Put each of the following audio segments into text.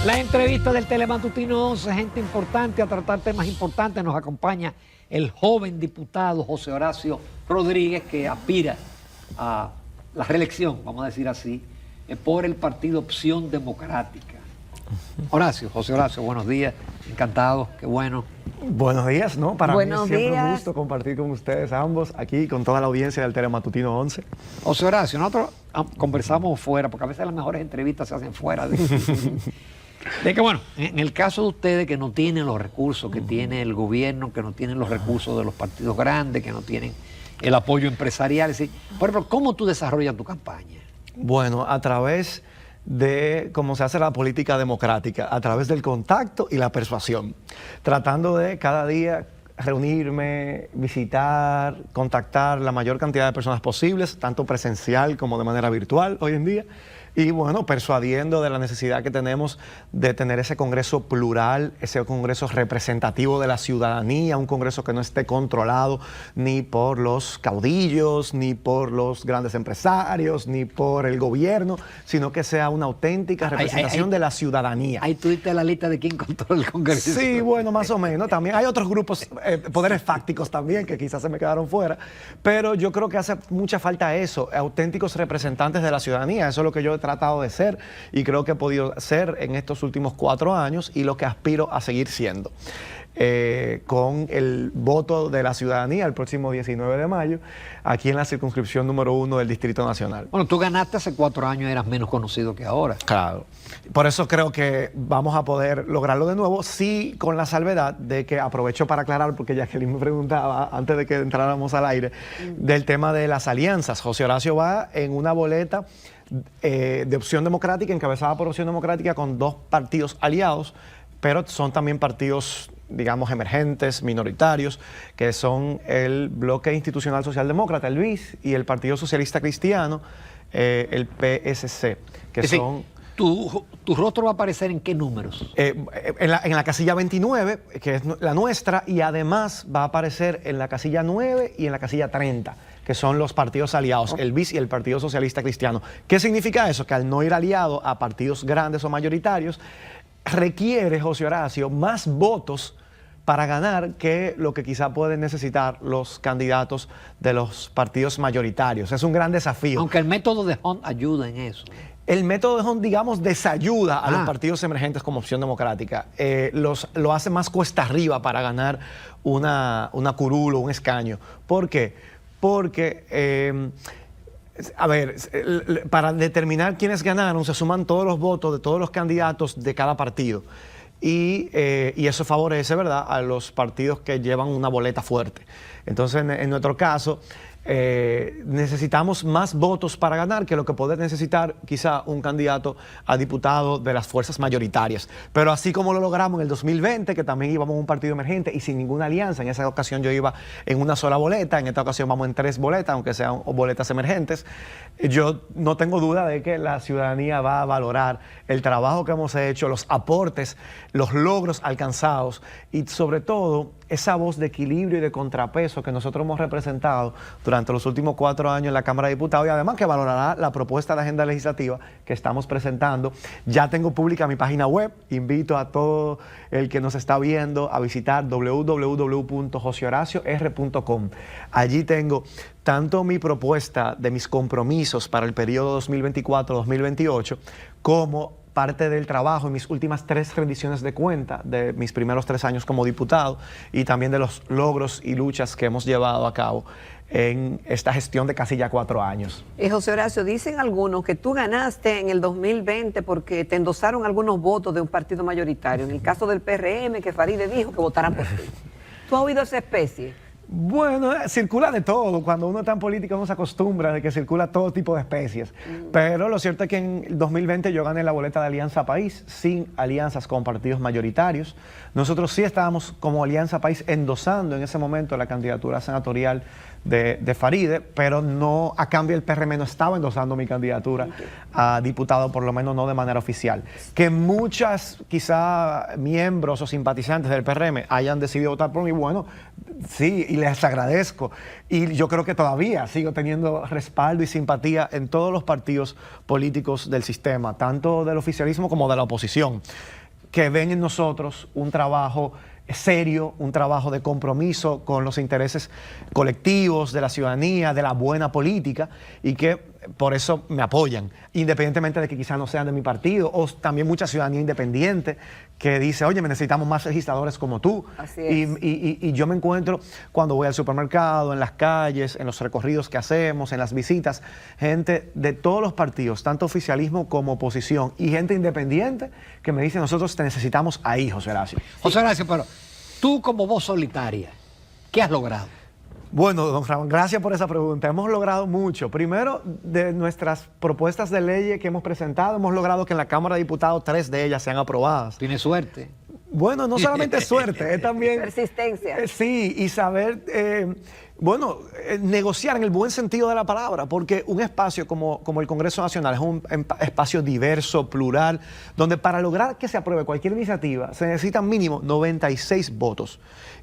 La entrevista del Telematutino 11, gente importante a tratar temas importantes. Nos acompaña el joven diputado José Horacio Rodríguez, que aspira a la reelección, vamos a decir así, por el partido Opción Democrática. Horacio, José Horacio, buenos días, encantado, qué bueno. Buenos días, ¿no? Para Buenos mí es siempre días. un gusto compartir con ustedes ambos, aquí con toda la audiencia del Telematutino 11. José Horacio, nosotros conversamos fuera, porque a veces las mejores entrevistas se hacen fuera. De que bueno, en el caso de ustedes que no tienen los recursos que tiene el gobierno, que no tienen los recursos de los partidos grandes, que no tienen el apoyo empresarial, ¿sí? Por ejemplo, ¿cómo tú desarrollas tu campaña? Bueno, a través de cómo se hace la política democrática, a través del contacto y la persuasión, tratando de cada día reunirme, visitar, contactar la mayor cantidad de personas posibles, tanto presencial como de manera virtual hoy en día, y bueno, persuadiendo de la necesidad que tenemos de tener ese Congreso plural, ese Congreso representativo de la ciudadanía, un Congreso que no esté controlado ni por los caudillos, ni por los grandes empresarios, ni por el gobierno, sino que sea una auténtica representación de la ciudadanía. Ahí tuviste la lista de quién controla el Congreso. Sí, bueno, más o menos. También hay otros grupos, poderes fácticos también, que quizás se me quedaron fuera, pero yo creo que hace mucha falta eso, auténticos representantes de la ciudadanía. Eso es lo que yo he tratado de ser y creo que he podido ser en estos últimos 4 años y lo que aspiro a seguir siendo. Con el voto de la ciudadanía el próximo 19 de mayo, aquí en la circunscripción número 1 del Distrito Nacional. Bueno, tú ganaste hace 4 años, eras menos conocido que ahora. Claro. Por eso creo que vamos a poder lograrlo de nuevo, sí, con la salvedad de que aprovecho para aclarar, porque Jacqueline me preguntaba antes de que entráramos al aire, del tema de las alianzas. José Horacio va en una boleta de Opción Democrática, encabezada por Opción Democrática, con 2 partidos aliados, pero son también partidos, digamos, emergentes, minoritarios, que son el Bloque Institucional Socialdemócrata, el BIS, y el Partido Socialista Cristiano, el PSC, que Es decir, son... ¿Tu rostro va a aparecer en qué números? En la casilla 29, que es la nuestra, y además va a aparecer en la casilla 9 y en la casilla 30, que son los partidos aliados, el BIS y el Partido Socialista Cristiano. ¿Qué significa eso? Que al no ir aliado a partidos grandes o mayoritarios, requiere, José Horacio, más votos para ganar que lo que quizá pueden necesitar los candidatos de los partidos mayoritarios. Es un gran desafío. Aunque el método de Hunt ayuda en eso. El método de Hunt, digamos, desayuda a los partidos emergentes como Opción Democrática. Lo hace más cuesta arriba para ganar una curul o un escaño. ¿Por qué? Porque... a ver, para determinar quiénes ganaron se suman todos los votos de todos los candidatos de cada partido y eso favorece, ¿verdad?, a los partidos que llevan una boleta fuerte. Entonces, en nuestro caso, necesitamos más votos para ganar que lo que puede necesitar quizá un candidato a diputado de las fuerzas mayoritarias. Pero así como lo logramos en el 2020, que también íbamos a un partido emergente y sin ninguna alianza, en esa ocasión yo iba en una sola boleta, en esta ocasión vamos en 3 boletas, aunque sean boletas emergentes. Yo no tengo duda de que la ciudadanía va a valorar el trabajo que hemos hecho, los aportes, los logros alcanzados y sobre todo esa voz de equilibrio y de contrapeso que nosotros hemos representado durante los últimos 4 años en la Cámara de Diputados, y además que valorará la propuesta de agenda legislativa que estamos presentando. Ya tengo pública mi página web, invito a todo el que nos está viendo a visitar www.josehoracior.com. Allí tengo tanto mi propuesta de mis compromisos para el periodo 2024-2028 como parte del trabajo en mis últimas 3 rendiciones de cuenta de mis primeros 3 años como diputado y también de los logros y luchas que hemos llevado a cabo en esta gestión de casi ya 4 años. José Horacio, dicen algunos que tú ganaste en el 2020 porque te endosaron algunos votos de un partido mayoritario. En el caso del PRM, que Faride dijo que votaran por ti. ¿Tú has oído esa especie? Bueno, circula de todo. Cuando uno está en política uno se acostumbra de que circula todo tipo de especies. Pero lo cierto es que en el 2020 yo gané la boleta de Alianza País sin alianzas con partidos mayoritarios. Nosotros sí estábamos como Alianza País endosando en ese momento la candidatura senatorial de Faride, pero no, a cambio el PRM no estaba endosando mi candidatura a diputado, por lo menos no de manera oficial. Que muchas quizá miembros o simpatizantes del PRM hayan decidido votar por mí, bueno, sí, les agradezco. Y yo creo que todavía sigo teniendo respaldo y simpatía en todos los partidos políticos del sistema, tanto del oficialismo como de la oposición, que ven en nosotros un trabajo serio, un trabajo de compromiso con los intereses colectivos de la ciudadanía, de la buena política, y que por eso me apoyan, independientemente de que quizás no sean de mi partido, o también mucha ciudadanía independiente que dice, oye, necesitamos más legisladores como tú. Así es. Y yo me encuentro cuando voy al supermercado, en las calles, en los recorridos que hacemos, en las visitas, gente de todos los partidos, tanto oficialismo como oposición, y gente independiente que me dice, nosotros te necesitamos ahí, José Horacio. José Horacio, pero tú como voz solitaria, ¿qué has logrado? Bueno, don Ramón, gracias por esa pregunta. Hemos logrado mucho. Primero, de nuestras propuestas de ley que hemos presentado, hemos logrado que en la Cámara de Diputados 3 de ellas sean aprobadas. Tienes suerte. Bueno, no solamente suerte, es también... Persistencia. Sí, y saber, negociar en el buen sentido de la palabra, porque un espacio como el Congreso Nacional es un espacio diverso, plural, donde para lograr que se apruebe cualquier iniciativa se necesitan mínimo 96 votos.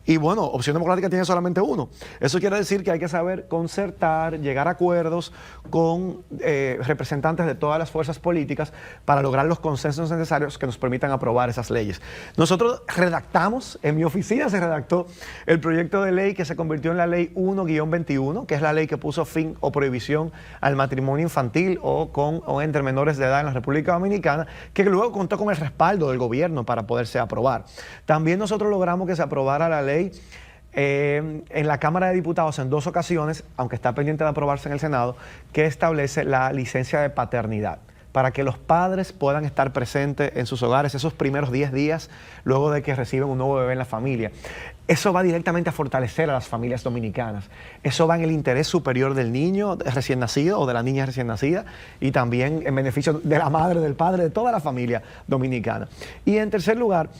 Y bueno, Opción Democrática tiene solamente uno. Eso quiere decir que hay que saber concertar, llegar a acuerdos con representantes de todas las fuerzas políticas para lograr los consensos necesarios que nos permitan aprobar esas leyes. Nosotros redactamos, en mi oficina se redactó el proyecto de ley que se convirtió en la ley 1-21, que es la ley que puso fin o prohibición al matrimonio infantil o entre menores de edad en la República Dominicana, que luego contó con el respaldo del gobierno para poderse aprobar. También nosotros logramos que se aprobara la ley en la Cámara de Diputados en 2 ocasiones, aunque está pendiente de aprobarse en el Senado, que establece la licencia de paternidad, para que los padres puedan estar presentes en sus hogares esos primeros 10 días luego de que reciben un nuevo bebé en la familia. Eso va directamente a fortalecer a las familias dominicanas. Eso va en el interés superior del niño recién nacido o de la niña recién nacida, y también en beneficio de la madre, del padre, de toda la familia dominicana. Y en tercer lugar,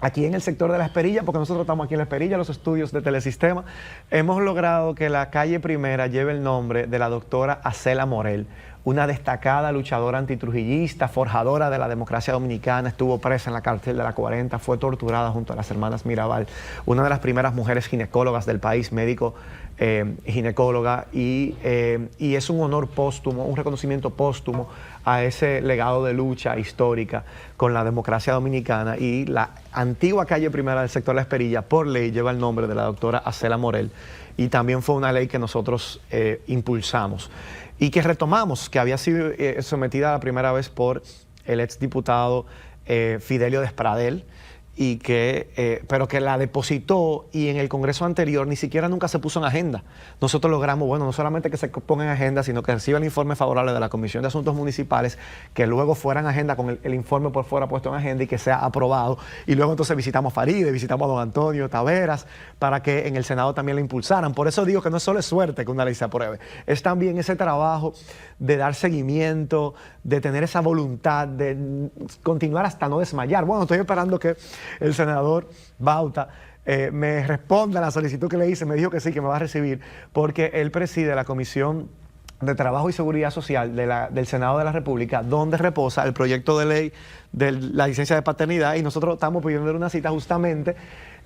aquí en el sector de La Esperilla, porque nosotros estamos aquí en La Esperilla, los estudios de Telesistema, hemos logrado que la calle Primera lleve el nombre de la doctora Acela Morel, una destacada luchadora antitrujillista, forjadora de la democracia dominicana, estuvo presa en la cárcel de la 40, fue torturada junto a las hermanas Mirabal, una de las primeras mujeres ginecólogas del país, médico ginecóloga, y es un honor póstumo, un reconocimiento póstumo a ese legado de lucha histórica con la democracia dominicana, y la antigua calle Primera del sector La Esperilla, por ley, lleva el nombre de la doctora Acela Morel, y también fue una ley que nosotros impulsamos y que retomamos, que había sido sometida la primera vez por el exdiputado Fidelio Despradel, y pero que la depositó, y en el Congreso anterior ni siquiera nunca se puso en agenda. Nosotros logramos, bueno, no solamente que se ponga en agenda, sino que reciba el informe favorable de la Comisión de Asuntos Municipales, que luego fuera en agenda con el informe por fuera puesto en agenda y que sea aprobado. Y luego entonces visitamos Faride, visitamos a don Antonio Taveras, para que en el Senado también la impulsaran. Por eso digo que no es solo suerte que una ley se apruebe, es también ese trabajo de dar seguimiento, de tener esa voluntad de continuar hasta no desmayar. Bueno, estoy esperando que el senador Bauta me responda a la solicitud que le hice. Me dijo que sí, que me va a recibir, porque él preside la Comisión de Trabajo y Seguridad Social del Senado de la República, donde reposa el proyecto de ley de la licencia de paternidad, y nosotros estamos pidiendo una cita justamente,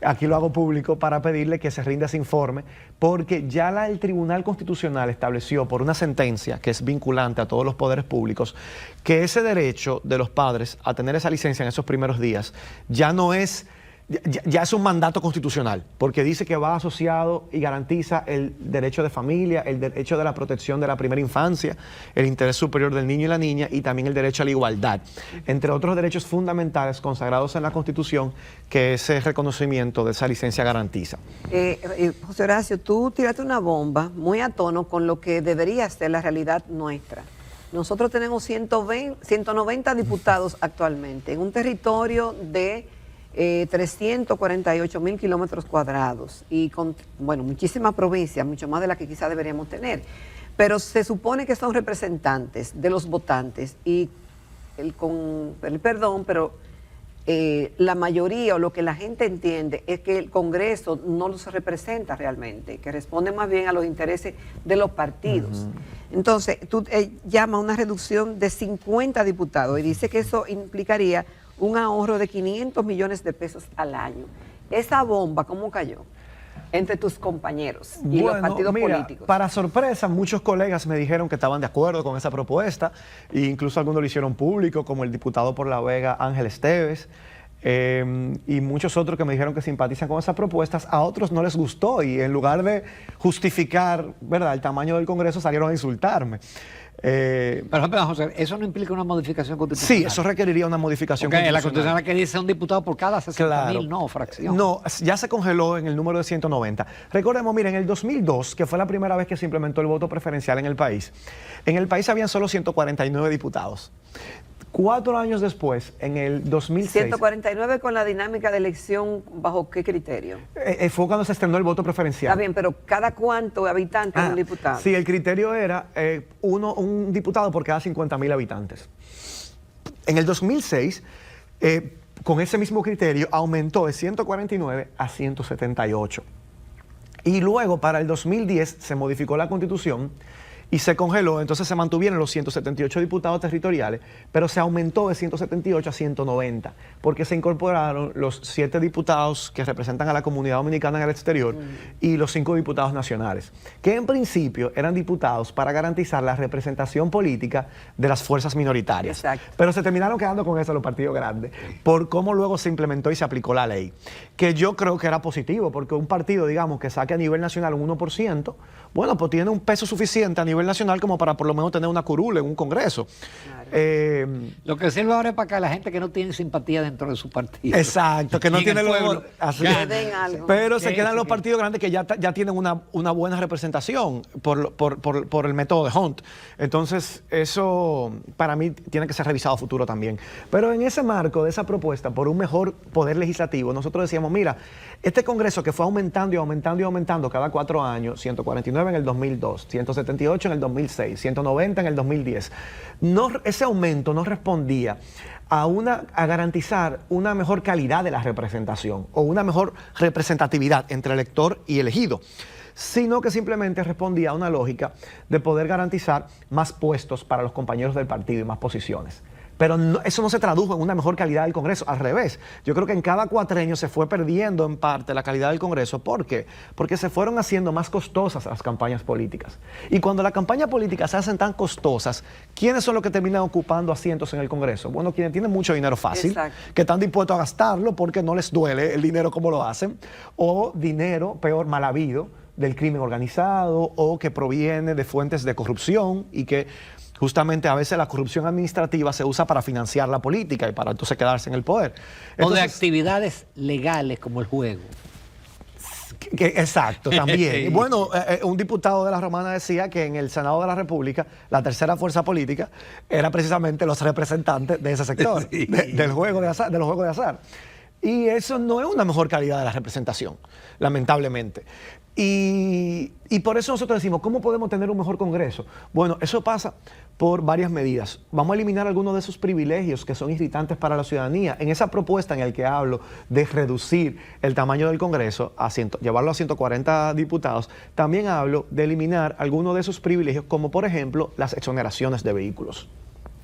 aquí lo hago público, para pedirle que se rinda ese informe, porque ya el Tribunal Constitucional estableció por una sentencia que es vinculante a todos los poderes públicos, que ese derecho de los padres a tener esa licencia en esos primeros días ya no es... Ya es un mandato constitucional, porque dice que va asociado y garantiza el derecho de familia, el derecho de la protección de la primera infancia, el interés superior del niño y la niña, y también el derecho a la igualdad, entre otros derechos fundamentales consagrados en la Constitución, que ese reconocimiento de esa licencia garantiza. José Horacio, tú tiraste una bomba muy a tono con lo que debería ser la realidad nuestra. Nosotros tenemos 190 diputados actualmente en un territorio de 348.000 kilómetros cuadrados, y con, bueno, muchísimas provincias, mucho más de las que quizás deberíamos tener, pero se supone que son representantes de los votantes, y con el perdón, pero la mayoría, o lo que la gente entiende, es que el Congreso no los representa realmente, que responde más bien a los intereses de los partidos. Entonces, tú llamas a una reducción de 50 diputados y dice que eso implicaría un ahorro de 500 millones de pesos al año. ¿Esa bomba cómo cayó? entre tus compañeros y los partidos políticos? Para sorpresa, muchos colegas me dijeron que estaban de acuerdo con esa propuesta, e incluso algunos lo hicieron público, como el diputado por La Vega, Ángel Esteves, y muchos otros que me dijeron que simpatizan con esas propuestas. A otros no les gustó y en lugar de justificar, ¿verdad?, el tamaño del Congreso, salieron a insultarme. Pero José, ¿eso no implica una modificación constitucional? Sí, eso requeriría una modificación constitucional. La constitucional. Constitución que dice un diputado por cada 60.000, no, fracción. No, ya se congeló en el número de 190. Recordemos, miren, en el 2002, que fue la primera vez que se implementó el voto preferencial en el país habían solo 149 diputados. 4 años después, en el 2006... 149 con la dinámica de elección, ¿bajo qué criterio? Fue cuando se estrenó el voto preferencial. Está bien, pero ¿cada cuánto habitantes un diputado? Sí, el criterio era un diputado por cada 50.000 habitantes. En el 2006, con ese mismo criterio, aumentó de 149 a 178. Y luego, para el 2010, se modificó la Constitución y se congeló, entonces se mantuvieron los 178 diputados territoriales, pero se aumentó de 178 a 190, porque se incorporaron los 7 diputados que representan a la comunidad dominicana en el exterior y los 5 diputados nacionales, que en principio eran diputados para garantizar la representación política de las fuerzas minoritarias. Exacto. Pero se terminaron quedando con eso los partidos grandes, por cómo luego se implementó y se aplicó la ley, que yo creo que era positivo, porque un partido, digamos, que saque a nivel nacional un 1%, bueno, pues tiene un peso suficiente a nivel nacional como para por lo menos tener una curula en un congreso. Claro. Lo que sirve ahora es para que la gente que no tiene simpatía dentro de su partido. Exacto, que no tiene pueblo. Pero se quedan los partidos grandes que ya tienen una buena representación por el método de Hunt. Entonces, eso para mí tiene que ser revisado a futuro también. Pero en ese marco de esa propuesta por un mejor poder legislativo, nosotros decíamos, mira, este Congreso que fue aumentando y aumentando y aumentando cada 4 años, 149 en el 2002, 178 en el 2006, 190 en el 2010, ese aumento no respondía a garantizar una mejor calidad de la representación o una mejor representatividad entre elector y elegido, sino que simplemente respondía a una lógica de poder garantizar más puestos para los compañeros del partido y más posiciones. Pero eso no se tradujo en una mejor calidad del Congreso, al revés. Yo creo que en cada cuatrenio se fue perdiendo en parte la calidad del Congreso. ¿Por qué? Porque se fueron haciendo más costosas las campañas políticas. Y cuando las campañas políticas se hacen tan costosas, ¿quiénes son los que terminan ocupando asientos en el Congreso? Bueno, quienes tienen mucho dinero fácil, exacto, que están dispuestos a gastarlo porque no les duele el dinero como lo hacen, o dinero, peor, mal habido, del crimen organizado o que proviene de fuentes de corrupción y que justamente a veces la corrupción administrativa se usa para financiar la política y para entonces quedarse en el poder. Entonces, o de actividades legales como el juego. Exacto, también. Bueno, un diputado de la Romana decía que en el Senado de la República, la tercera fuerza política era precisamente los representantes de ese sector, sí, del juego de azar, de los juegos de azar. Y eso no es una mejor calidad de la representación, lamentablemente. Y por eso nosotros decimos, ¿cómo podemos tener un mejor Congreso? Bueno, eso pasa por varias medidas. Vamos a eliminar algunos de esos privilegios que son irritantes para la ciudadanía. En esa propuesta en la que hablo de reducir el tamaño del Congreso, llevarlo a 140 diputados, también hablo de eliminar algunos de esos privilegios, como por ejemplo las exoneraciones de vehículos.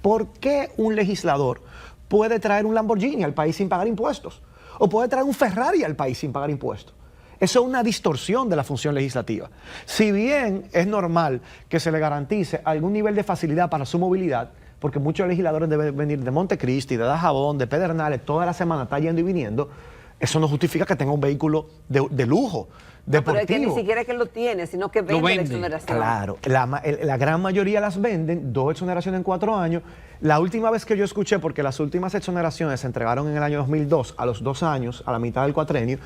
¿Por qué un legislador puede traer un Lamborghini al país sin pagar impuestos? ¿O puede traer un Ferrari al país sin pagar impuestos? Eso es una distorsión de la función legislativa. Si bien es normal que se le garantice algún nivel de facilidad para su movilidad, porque muchos legisladores deben venir de Montecristi, de Dajabón, de Pedernales, toda la semana está yendo y viniendo, eso no justifica que tenga un vehículo de lujo, deportivo. Pero es que ni siquiera que lo tiene, sino que vende la exoneración. Claro, la gran mayoría las venden, 2 exoneraciones en 4 años. La última vez que yo escuché, porque las últimas exoneraciones se entregaron en el año 2002, a los 2 años, a la mitad del cuatrenio,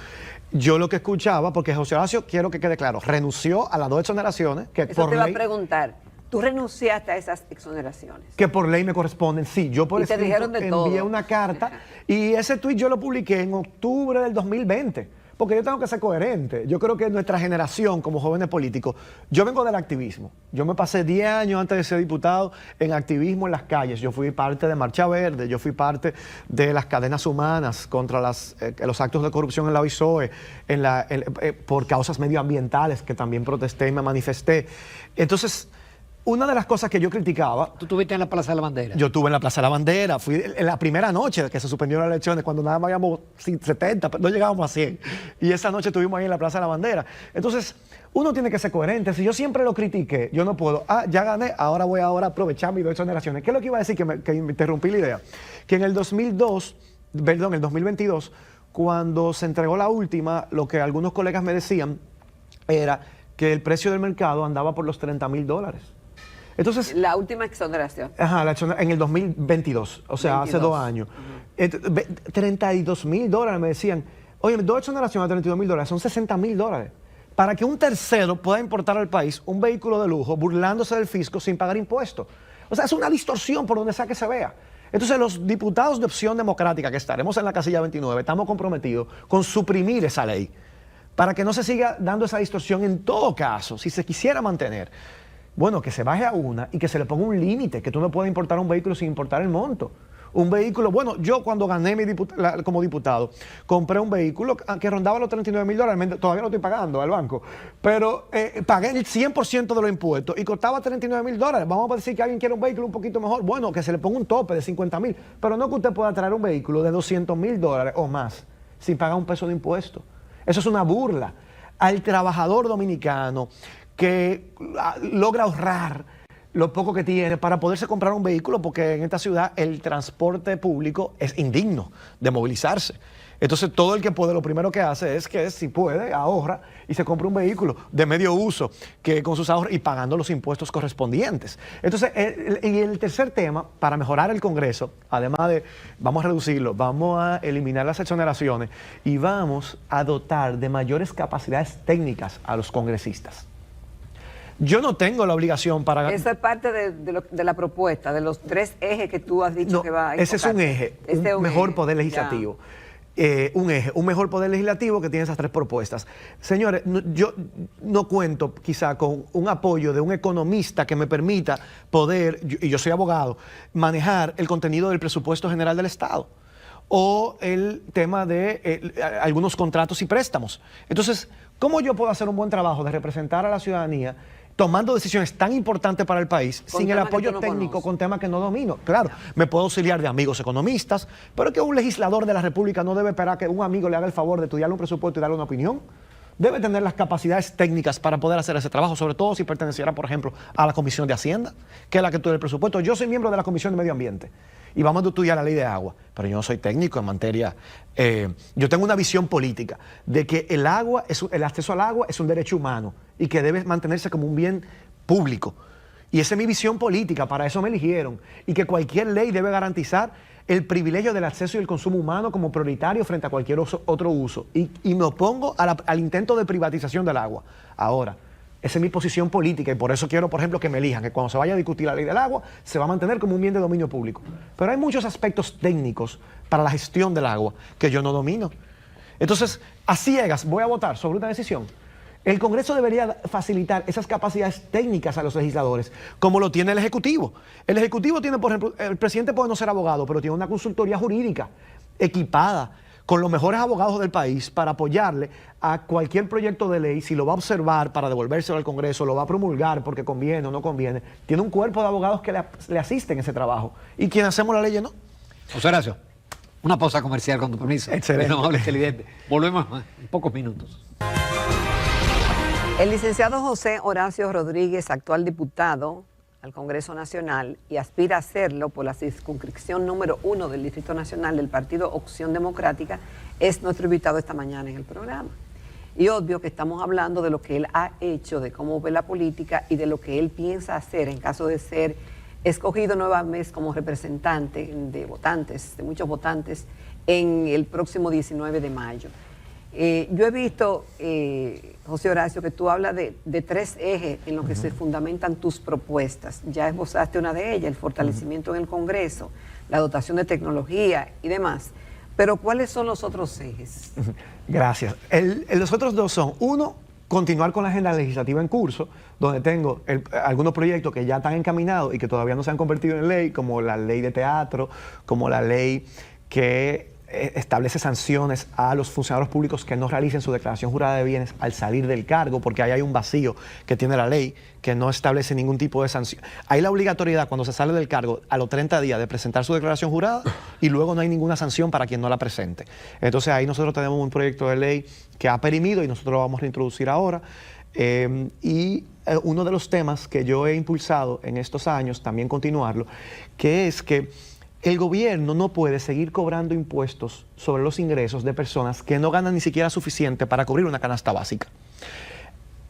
yo lo que escuchaba, porque José Horacio, quiero que quede claro, renunció a las 2 exoneraciones que eso te iba a preguntar. ¿Tú renunciaste a esas exoneraciones? Que por ley me corresponden, sí. Yo por escrito envié una carta y ese tuit yo lo publiqué en octubre del 2020. Porque yo tengo que ser coherente. Yo creo que nuestra generación, como jóvenes políticos, yo vengo del activismo. Yo me pasé 10 años antes de ser diputado en activismo en las calles. Yo fui parte de Marcha Verde, yo fui parte de las cadenas humanas contra los actos de corrupción en la OISOE, por causas medioambientales que también protesté y me manifesté. Entonces, una de las cosas que yo criticaba. ¿Tú estuviste en la Plaza de la Bandera? Yo estuve en la Plaza de la Bandera, fui en la primera noche que se suspendieron las elecciones, cuando nada más habíamos 70, no llegábamos a 100. Y esa noche estuvimos ahí en la Plaza de la Bandera. Entonces, uno tiene que ser coherente. Si yo siempre lo critiqué, yo no puedo, ya gané, ahora voy a aprovechar mis 2 exoneraciones. ¿Qué es lo que iba a decir? Que me interrumpí la idea. Que en el 2022, cuando se entregó la última, lo que algunos colegas me decían era que el precio del mercado andaba por los $30,000. Entonces, la última exoneración. Ajá, en el 2022, o sea, 22. Hace 2 años. $32,000 me decían, oye, 2 exoneraciones a $32,000 son $60,000. Para que un tercero pueda importar al país un vehículo de lujo burlándose del fisco sin pagar impuestos. O sea, es una distorsión por donde sea que se vea. Entonces, los diputados de Opción Democrática, que estaremos en la casilla 29, estamos comprometidos con suprimir esa ley para que no se siga dando esa distorsión en todo caso, si se quisiera mantener. Bueno, que se baje a una y que se le ponga un límite, que tú no puedas importar un vehículo sin importar el monto. Un vehículo, bueno, yo cuando gané como diputado, compré un vehículo que rondaba los $39,000, todavía no estoy pagando al banco, pero pagué el 100% de los impuestos y costaba $39,000. Vamos a decir que alguien quiere un vehículo un poquito mejor, bueno, que se le ponga un tope de $50,000, pero no que usted pueda traer un vehículo de $200,000 o más sin pagar un peso de impuesto. Eso es una burla al trabajador dominicano que logra ahorrar lo poco que tiene para poderse comprar un vehículo, porque en esta ciudad el transporte público es indigno de movilizarse. Entonces todo el que puede, lo primero que hace es que, si puede, ahorra y se compra un vehículo de medio uso, que con sus ahorros y pagando los impuestos correspondientes. Entonces, el tercer tema, para mejorar el Congreso, además de, vamos a reducirlo, vamos a eliminar las exoneraciones y vamos a dotar de mayores capacidades técnicas a los congresistas. Yo no tengo la obligación para... Esa es parte de la propuesta, de los 3 ejes que tú has dicho que va a ese es un eje, un mejor poder legislativo. Un mejor poder legislativo que tiene esas 3 propuestas. Señores, yo no cuento quizá con un apoyo de un economista que me permita poder, y yo soy abogado, manejar el contenido del presupuesto general del Estado o el tema de algunos contratos y préstamos. Entonces, ¿cómo yo puedo hacer un buen trabajo de representar a la ciudadanía tomando decisiones tan importantes para el país sin el apoyo técnico con temas que no domino? Claro, me puedo auxiliar de amigos economistas, pero que un legislador de la República no debe esperar que un amigo le haga el favor de estudiarle un presupuesto y darle una opinión. Debe tener las capacidades técnicas para poder hacer ese trabajo, sobre todo si perteneciera, por ejemplo, a la Comisión de Hacienda, que es la que estudia el presupuesto. Yo soy miembro de la Comisión de Medio Ambiente y vamos a estudiar la ley de agua, pero yo no soy técnico en materia. Yo tengo una visión política de que el acceso al agua es un derecho humano y que debe mantenerse como un bien público. Y esa es mi visión política, para eso me eligieron. Y que cualquier ley debe garantizar el privilegio del acceso y el consumo humano como prioritario frente a cualquier otro uso. Y me opongo al intento de privatización del agua. Ahora, esa es mi posición política y por eso quiero, por ejemplo, que me elijan, que cuando se vaya a discutir la ley del agua, se va a mantener como un bien de dominio público. Pero hay muchos aspectos técnicos para la gestión del agua que yo no domino. Entonces, a ciegas voy a votar sobre una decisión. El Congreso debería facilitar esas capacidades técnicas a los legisladores, como lo tiene el Ejecutivo. El Ejecutivo tiene, por ejemplo, el presidente puede no ser abogado, pero tiene una consultoría jurídica equipada con los mejores abogados del país para apoyarle a cualquier proyecto de ley, si lo va a observar para devolvérselo al Congreso, lo va a promulgar porque conviene o no conviene. Tiene un cuerpo de abogados que le asisten en ese trabajo. Y quien hacemos la ley, ¿no? José Horacio, una pausa comercial con tu permiso. Excelente. Amable televidente. Volvemos en pocos minutos. El licenciado José Horacio Rodríguez, actual diputado al Congreso Nacional y aspira a serlo por la circunscripción número 1 del Distrito Nacional del Partido Opción Democrática, es nuestro invitado esta mañana en el programa. Y obvio que estamos hablando de lo que él ha hecho, de cómo ve la política y de lo que él piensa hacer en caso de ser escogido nuevamente como representante de votantes, de muchos votantes, en el próximo 19 de mayo. Yo he visto, José Horacio, que tú hablas de 3 ejes en los que se fundamentan tus propuestas. Ya esbozaste una de ellas, el fortalecimiento en el Congreso, la dotación de tecnología y demás. Pero ¿cuáles son los otros ejes? Gracias. Los otros 2 son, 1, continuar con la agenda legislativa en curso, donde tengo algunos proyectos que ya están encaminados y que todavía no se han convertido en ley, como la ley de teatro, como la ley que establece sanciones a los funcionarios públicos que no realicen su declaración jurada de bienes al salir del cargo, porque ahí hay un vacío que tiene la ley que no establece ningún tipo de sanción. Hay la obligatoriedad cuando se sale del cargo a los 30 días de presentar su declaración jurada y luego no hay ninguna sanción para quien no la presente. Entonces ahí nosotros tenemos un proyecto de ley que ha perimido y nosotros lo vamos a reintroducir ahora. Uno de los temas que yo he impulsado en estos años, también continuarlo, que es que el gobierno no puede seguir cobrando impuestos sobre los ingresos de personas que no ganan ni siquiera suficiente para cubrir una canasta básica.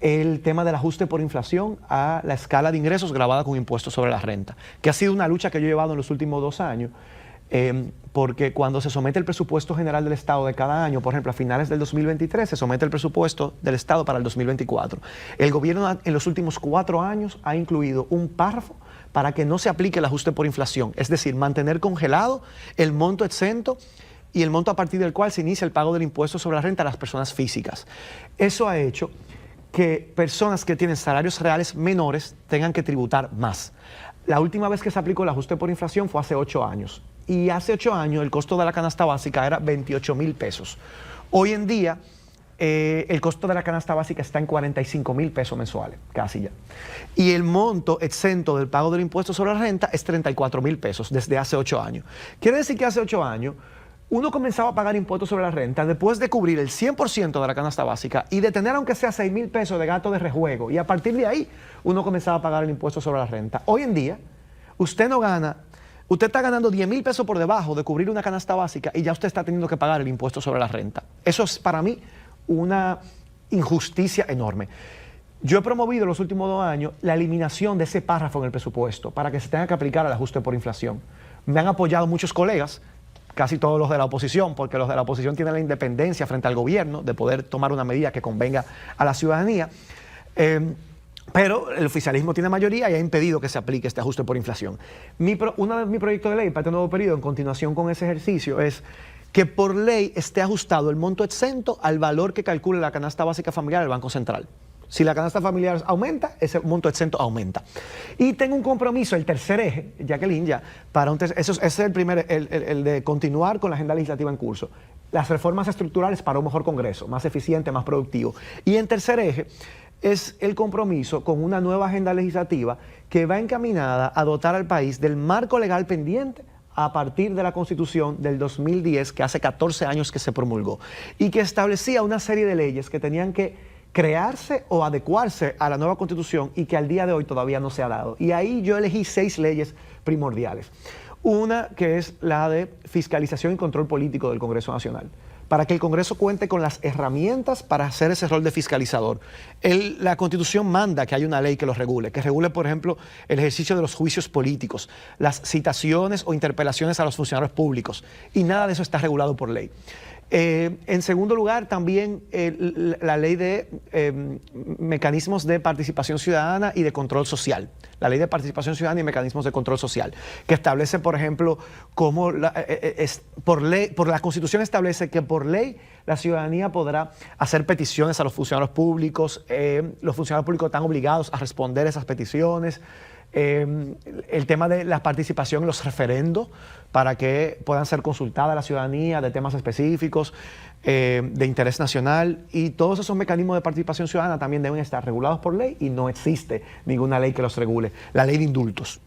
El tema del ajuste por inflación a la escala de ingresos grabada con impuestos sobre la renta, que ha sido una lucha que yo he llevado en los últimos 2 años, porque cuando se somete el presupuesto general del Estado de cada año, por ejemplo, a finales del 2023, se somete el presupuesto del Estado para el 2024. El gobierno en los últimos 4 años ha incluido un párrafo para que no se aplique el ajuste por inflación, es decir, mantener congelado el monto exento y el monto a partir del cual se inicia el pago del impuesto sobre la renta a las personas físicas. Eso ha hecho que personas que tienen salarios reales menores tengan que tributar más. La última vez que se aplicó el ajuste por inflación fue hace 8 años. Y hace 8 años el costo de la canasta básica era 28,000 pesos. Hoy en día el costo de la canasta básica está en 45,000 pesos mensuales, casi ya. Y el monto exento del pago del impuesto sobre la renta es 34,000 pesos desde hace 8 años. Quiere decir que hace 8 años uno comenzaba a pagar impuestos sobre la renta después de cubrir el 100% de la canasta básica y de tener aunque sea 6,000 pesos de gasto de rejuego. Y a partir de ahí uno comenzaba a pagar el impuesto sobre la renta. Hoy en día usted no gana... Usted está ganando 10,000 pesos por debajo de cubrir una canasta básica y ya usted está teniendo que pagar el impuesto sobre la renta. Eso es para mí una injusticia enorme. Yo he promovido en los últimos 2 años la eliminación de ese párrafo en el presupuesto para que se tenga que aplicar el ajuste por inflación. Me han apoyado muchos colegas, casi todos los de la oposición, porque los de la oposición tienen la independencia frente al gobierno de poder tomar una medida que convenga a la ciudadanía. Pero el oficialismo tiene mayoría y ha impedido que se aplique este ajuste por inflación. Uno de mis proyectos de ley para este nuevo periodo, en continuación con ese ejercicio, es que por ley esté ajustado el monto exento al valor que calcule la canasta básica familiar del Banco Central. Si la canasta familiar aumenta, ese monto exento aumenta. Y tengo un compromiso, el tercer eje, Jacqueline, ya, ese es el primer, el de continuar con la agenda legislativa en curso. Las reformas estructurales para un mejor Congreso, más eficiente, más productivo. Y en tercer eje es el compromiso con una nueva agenda legislativa que va encaminada a dotar al país del marco legal pendiente a partir de la Constitución del 2010, que hace 14 años que se promulgó, y que establecía una serie de leyes que tenían que crearse o adecuarse a la nueva Constitución y que al día de hoy todavía no se ha dado. Y ahí yo elegí 6 leyes primordiales. Una que es la de fiscalización y control político del Congreso Nacional, para que el Congreso cuente con las herramientas para hacer ese rol de fiscalizador. La Constitución manda que haya una ley que lo regule, por ejemplo, el ejercicio de los juicios políticos, las citaciones o interpelaciones a los funcionarios públicos, y nada de eso está regulado por ley. En segundo lugar, también la ley de mecanismos de participación ciudadana y de control social. La ley de participación ciudadana y mecanismos de control social, que establece, por ejemplo, cómo por la Constitución establece que por ley la ciudadanía podrá hacer peticiones a los funcionarios públicos. Los funcionarios públicos están obligados a responder esas peticiones. El tema de la participación en los referendos para que puedan ser consultadas la ciudadanía de temas específicos de interés nacional, y todos esos mecanismos de participación ciudadana también deben estar regulados por ley y no existe ninguna ley que los regule. La ley de indultos.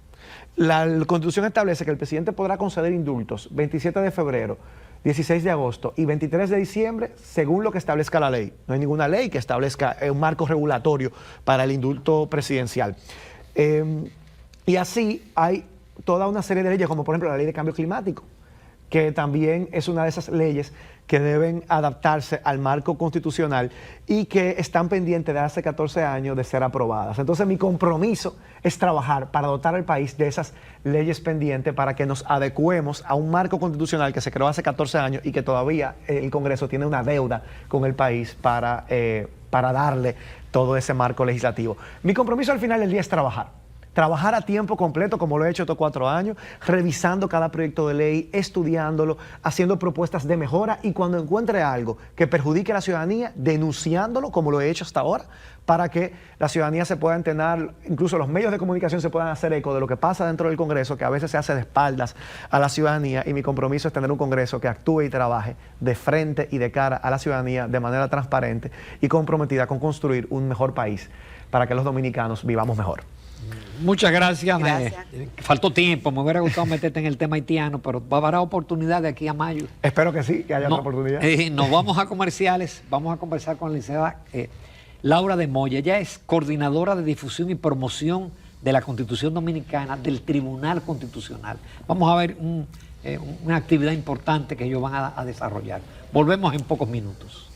La Constitución establece que el presidente podrá conceder indultos 27 de febrero, 16 de agosto y 23 de diciembre según lo que establezca la ley. No hay ninguna ley que establezca un marco regulatorio para el indulto presidencial. Y así hay toda una serie de leyes, como por ejemplo la ley de cambio climático, que también es una de esas leyes que deben adaptarse al marco constitucional y que están pendientes de hace 14 años de ser aprobadas. Entonces mi compromiso es trabajar para dotar al país de esas leyes pendientes para que nos adecuemos a un marco constitucional que se creó hace 14 años y que todavía el Congreso tiene una deuda con el país para darle todo ese marco legislativo. Mi compromiso al final del día es trabajar trabajar a tiempo completo, como lo he hecho estos 4 años, revisando cada proyecto de ley, estudiándolo, haciendo propuestas de mejora y cuando encuentre algo que perjudique a la ciudadanía, denunciándolo, como lo he hecho hasta ahora, para que la ciudadanía se pueda enterar, incluso los medios de comunicación se puedan hacer eco de lo que pasa dentro del Congreso, que a veces se hace de espaldas a la ciudadanía, y mi compromiso es tener un Congreso que actúe y trabaje de frente y de cara a la ciudadanía de manera transparente y comprometida con construir un mejor país para que los dominicanos vivamos mejor. Muchas gracias. Gracias. Faltó tiempo, me hubiera gustado meterte en el tema haitiano, pero va a haber oportunidad de aquí a mayo. Espero que sí, que haya otra oportunidad. Nos vamos a comerciales, vamos a conversar con la licenciada Laura de Moya. Ella es coordinadora de difusión y promoción de la Constitución Dominicana del Tribunal Constitucional. Vamos a ver una actividad importante que ellos van a desarrollar. Volvemos en pocos minutos.